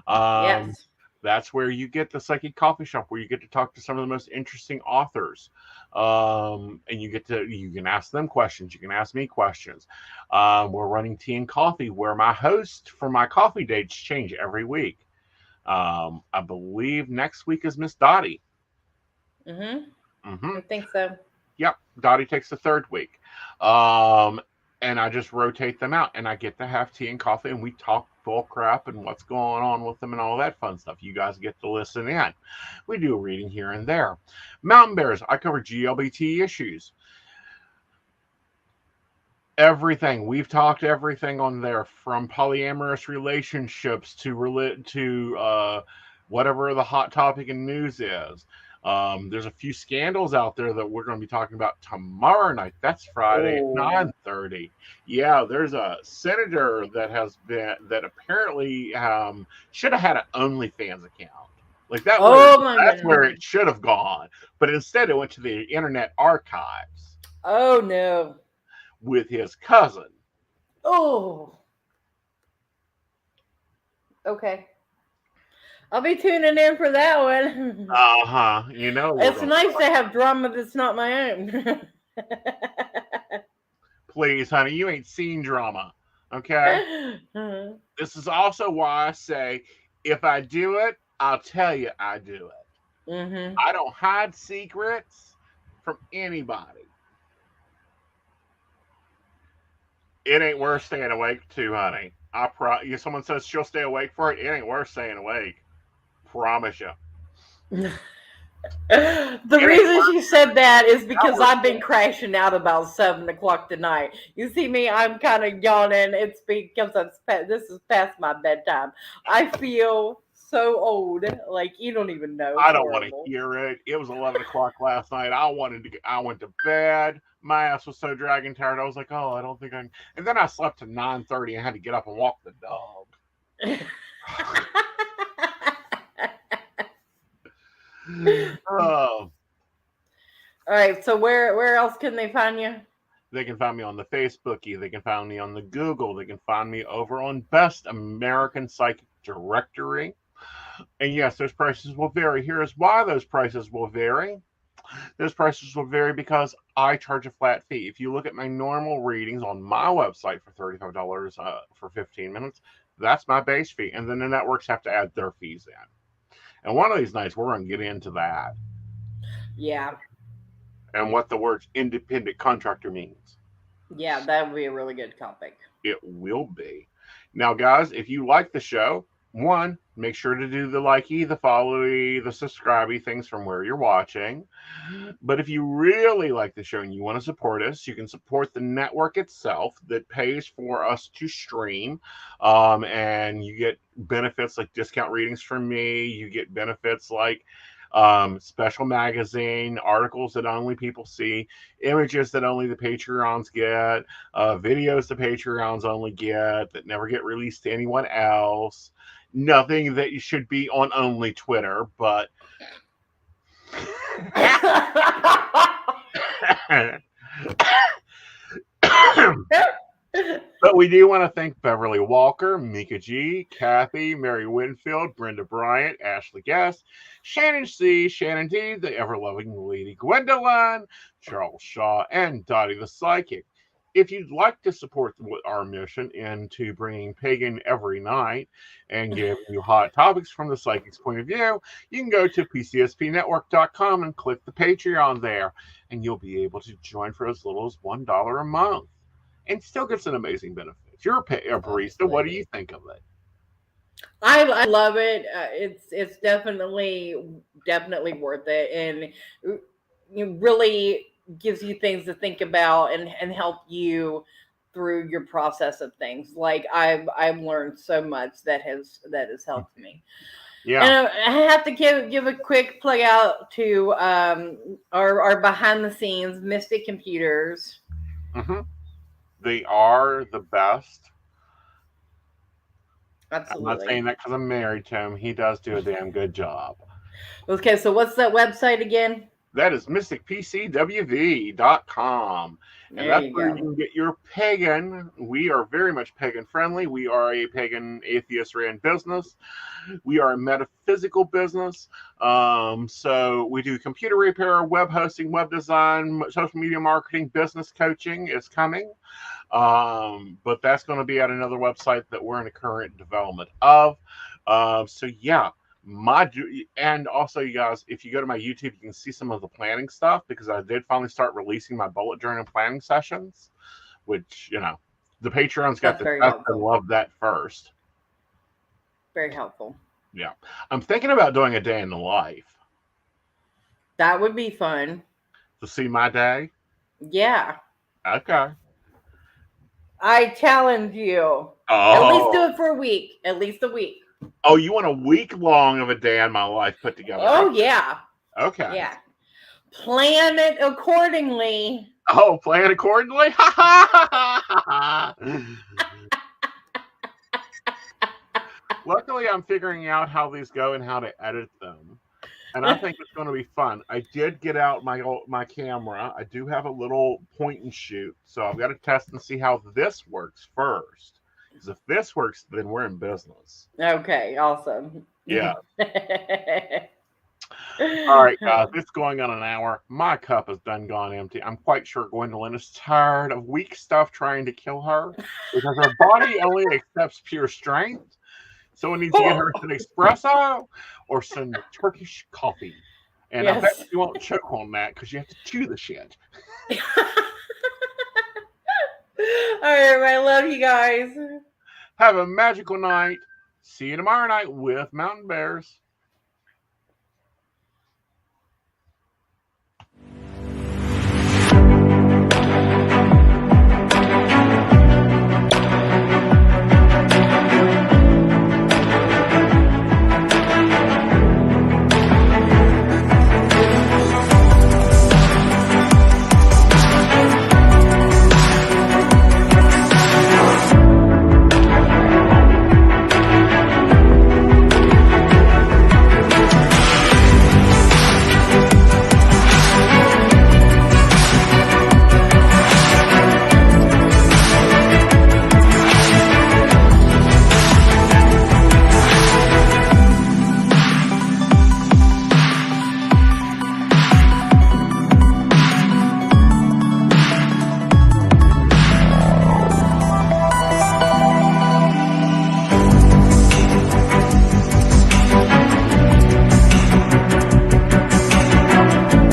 Um, Yes. that's where you get the psychic coffee shop, where you get to talk to some of the most interesting authors, and you can ask them questions. You can ask me questions. We're running tea and coffee, where my host for my coffee dates change every week. I believe next week is Miss Dottie. Mm-hmm. Mm-hmm. I think so. Yep, Dottie takes the third week. Um, and I just rotate them out, and I get to have tea and coffee, and we talk full crap and what's going on with them and all that fun stuff. You guys get to listen in. We do a reading here and there. Mountain Bears, I cover GLBT issues. Everything we've talked everything on there, from polyamorous relationships to whatever the hot topic in news is. There's a few scandals out there that we're going to be talking about tomorrow night. That's Friday at Oh. 9:30. Yeah, there's a senator that apparently should have had an OnlyFans account. Like Oh my that's where goodness. it should have gone, but instead it went to the Internet Archives Oh no. with his cousin. Oh. Okay. I'll be tuning in for that one. Uh-huh. We're It's going to nice to have drama that's not my own. please, honey, you ain't seen drama. Okay? This is also why I say if I do it, I'll tell you I do it. Mm-hmm. I don't hide secrets from anybody. It ain't worth staying awake to, honey. Someone says she'll stay awake for it. It ain't worth staying awake. Promise you. The It ain't reason she said that is because worth I've been crashing out about 7 o'clock tonight. You see me, I'm kind of yawning. It's because this is past my bedtime. I feel so old, like you don't even know. It's I don't want to horrible. hear it. It was 11 o'clock last night. I went to bed. My ass was so dragging tired. I was like, oh, I don't think I can. And then I slept to 9:30 and had to get up and walk the dog. Oh, All right, so where else can they find you? they can find me on the Facebookie. They can find me on the Google. They can find me over on Best American Psychic Directory. And yes, those prices will vary. Here is why those prices will vary. Those prices will vary because I charge a flat fee. If you look at my normal readings on my website for $35 for 15 minutes, that's my base fee. And then the networks have to add their fees in. And one of these nights, we're going to get into that Yeah, and what the word independent contractor means. yeah, that would be a really good topic. It will be. Now, guys, if you like the show, one, make sure to do the likey, the followy, the subscribey things from where you're watching. But if you really like the show and you want to support us, you can support the network itself that pays for us to stream. And you get benefits like discount readings from me. You get benefits like special magazine, articles that only people see, images that only the Patreons get, videos the Patreons only get that never get released to anyone else. Nothing that you should be on only Twitter, but but we do want to thank Beverly Walker, Mika G, Kathy, Mary Winfield, Brenda Bryant, Ashley Guest, Shannon C, Shannon D, the ever-loving Lady Gwendolyn, Charles Shaw, and Dottie the Psychic. If you'd like to support our mission into bringing pagan every night and giving you hot topics from the psychic's point of view, you can go to pcspnetwork.com and click the Patreon there, and you'll be able to join for as little as $1 a month and still get some amazing benefits. You're a barista. What do you think of it? I love it. It's definitely worth it, and it really gives you things to think about and help you through your process of things. Like I've learned so much that has helped me. Yeah. And I have to give a quick plug out to our behind the scenes Mystic Computers. hmm They are the best. I'm not saying Absolutely. that because I'm married to him. He does do a damn good job. Okay, so what's that website again? That is mysticpcwv.com. And There that's you where you go. can get your pagan. We are very much pagan friendly. We are a pagan atheist ran business. We are a metaphysical business. So we do computer repair, web hosting, web design, social media marketing, business coaching is coming. But that's going to be at another website that we're in the current development of. So yeah, and also you guys, if you go to my YouTube, you can see some of the planning stuff because I did finally start releasing my bullet journal planning sessions, which the Patreons got That's the very test and helpful. loved that first. Very helpful. Yeah, I'm thinking about doing a day in the life That would be fun. to see my day. Yeah. Okay. I challenge you. At least do Oh, it for a week. At least a week. oh, you want a week long of a day in my life put together? Oh yeah. Okay. Yeah. Plan it accordingly. Oh, plan accordingly. Luckily, I'm figuring out how these go and how to edit them, and I think it's going to be fun. I did get out my camera. I do have a little point and shoot, so I've got to test and see how this works first. Because if this works, then we're in business. Okay, awesome. Yeah. All right, guys, it's going on an hour. My cup is done gone empty. I'm quite sure Gwendolyn is tired of weak stuff trying to kill her because her body only accepts pure strength. Someone needs to get her some espresso or some Turkish coffee. And I bet Yes. you won't choke on that because you have to chew the shit. All right, I love you guys. Have a magical night. See you tomorrow night with Mountain Bears.